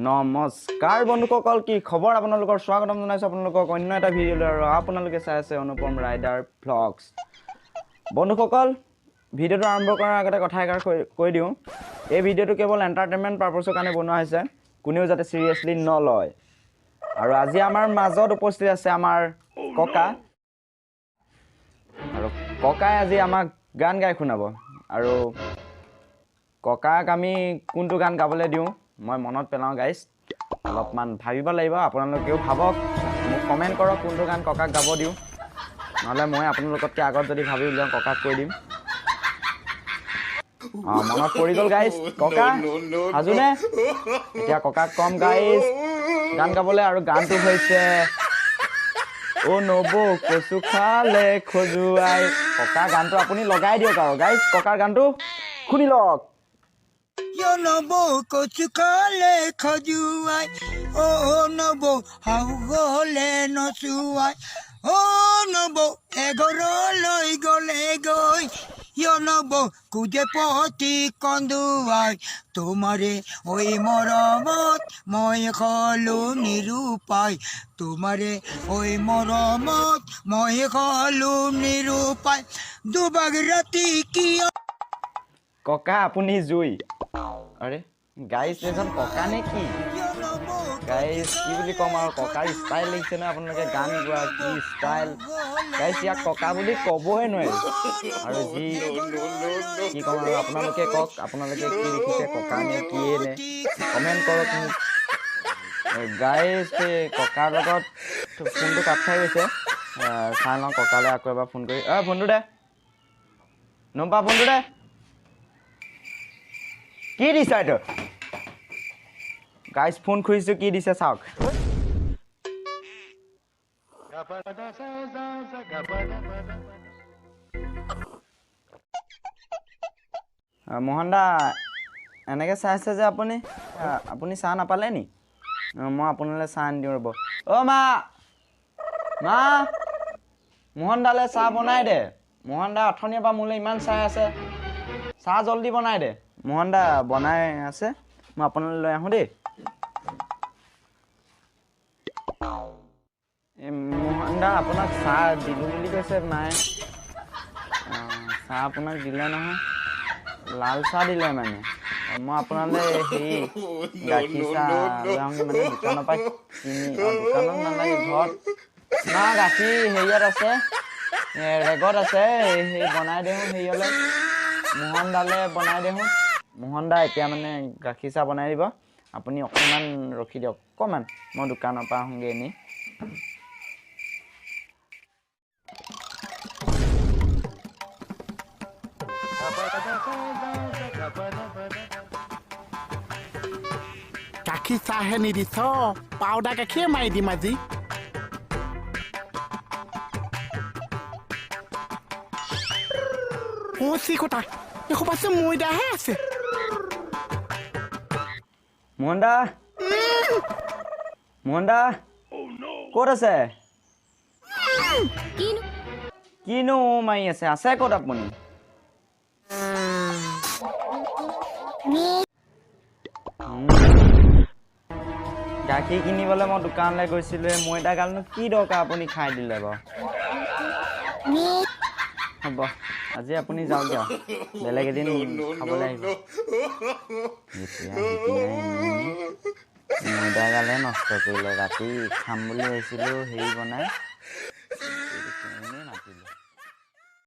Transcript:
নমস্কাৰ বন্ধুসকল, কি খবৰ আপোনালোকৰ? স্বাগতম জনাইছোঁ আপোনালোকক অন্য এটা ভিডিঅ'লৈ। আৰু আপোনালোকে চাই আছে অনুপম ৰাইডাৰ ভ্লগছ। বন্ধুসকল, ভিডিঅ'টো আৰম্ভ কৰাৰ আগতে কথা এষাৰ কৈ দিওঁ, এই ভিডিঅ'টো কেৱল এণ্টাৰটেইনমেণ্ট পাৰপছৰ কাৰণে বনোৱা হৈছে, কোনেও যাতে চিৰিয়াছলি নলয়। আৰু আজি আমাৰ মাজত উপস্থিত আছে আমাৰ ককা, আৰু ককাই আজি আমাক গান গাই শুনাব। আৰু ককাক আমি কোনটো গান গাবলৈ দিওঁ মই মনত পেলাওঁ গাইজ, অলপমান ভাবিব লাগিব। আপোনালোকেও ভাবক, মোক কমেণ্ট কৰক কোনটো গান ককাক গাব দিওঁ, নহ'লে মই আপোনালোকতকৈ আগত যদি ভাবি উলিয়াওঁ ককাক কৈ দিম। মনত পৰি গ'ল গাইজ। ককা সাজুনে? এতিয়া ককাক কম গাইজ গান গাবলৈ। আৰু গানটো হৈছে অ' নবৌ কচু খালে খজুৱাই। ককা গানটো আপুনি লগাই দিয়ক আৰু গাইজ, ককাৰ গানটো শুনি লওক। নবৌ কচু খালে খজুৱাই, অ' নবৌ হাও গলে নচুৱাই, অ' নবৌ এঘৰলৈ গলে গৈ, নবৌ কুজে পতি কন্দুৱাই, তোমাৰে ঐ মৰমত মই হলো নিৰূপাই, তোমাৰে ঐ মৰমত মই হলো নিৰূপাই, দুবাগ ৰাতি কিয়। ককা আপুনি জুই। আৰে গাইজ এজন ককা নে কি? গাইজ কি বুলি ক'ম আৰু, ককাৰ ষ্টাইল দেখিছে নহয় আপোনালোকে, গান গোৱা কি ষ্টাইল। গাইজ ইয়াক ককা বুলি ক'বই নোৱাৰি। আৰু যি কি ক'ম আৰু, আপোনালোকে কওক, আপোনালোকে কি দেখিছে, ককা নে কিয়ে নে, কমেণ্ট কৰক মোক। গাইজ ককাৰ লগত ফোনটো কাট খাই গৈছে, চাই লওঁ ককালৈ আকৌ এবাৰ ফোন কৰি। ফোনটো দে নম্পা, ফোনটো দে। কি দিছা এইটো? গাইজ ফোন খুজিছোঁ, কি দিছে চাওক। মোহন দা এনেকৈ চাই আছে যে আপুনি চাহ নাপালে নি? মই আপোনালৈ চাহ আনি দিওঁ ৰ'ব। অ' মা, মা মোহন দালৈ চাহ বনাই দে। মোহন দা অথনিৰ পৰা মোলৈ ইমান চাই আছে, চাহ জল্দি বনাই দে। মোহন দা বনাই আছে, মই আপোনালৈ লৈ আহোঁ দেই। মোহন দা আপোনাক চাহ দিলোঁ বুলি কৈছে মায়ে। চাহ আপোনাক দিলে নহয়, লাল চাহ দিলে মানে। মই আপোনালৈ হেৰি গাখীৰ চাহ লৈ আহোঁগৈ, মানে দোকানৰ পৰা কিনি। দোকানত নালাগে, ঘৰত না গাখীৰ হেৰিয়াত আছে, ৰেগত আছে, সেই বনাই দিওঁ হেৰিয়লৈ, মোহন দালৈ বনাই দিওঁ। মোহন দা এতিয়া মানে গাখীৰ চাহ বনাই দিব, আপুনি অকণমান ৰখি দিয়ক, অকণমান মই দোকানৰ পৰা আহোঁগৈ এনেই। গাখীৰ চাহে নিদিছ, পাউদাৰ গাখীৰ মাৰি দিম আজি। চিকটা এসোপাছে ময়দাহে আছে। মোহন দা, মোহন দা ক'ত আছে? কিনো মাৰি আছে ক'ত আপুনি? গাখীৰ কিনিবলৈ মই দোকানলৈ গৈছিলোঁ, ময়দা গালনো কি দৰকাৰ আপুনি খাই দিলে বাৰু। হ'ব আজি আপুনি যাওক দিয়ক, বেলেগ এদিন খাবলৈ আহিব। এতিয়া ময়দা গালে নষ্ট কৰিলে, ৰাতি খাম বুলি ভাবিছিলোঁ হেৰি বনাই।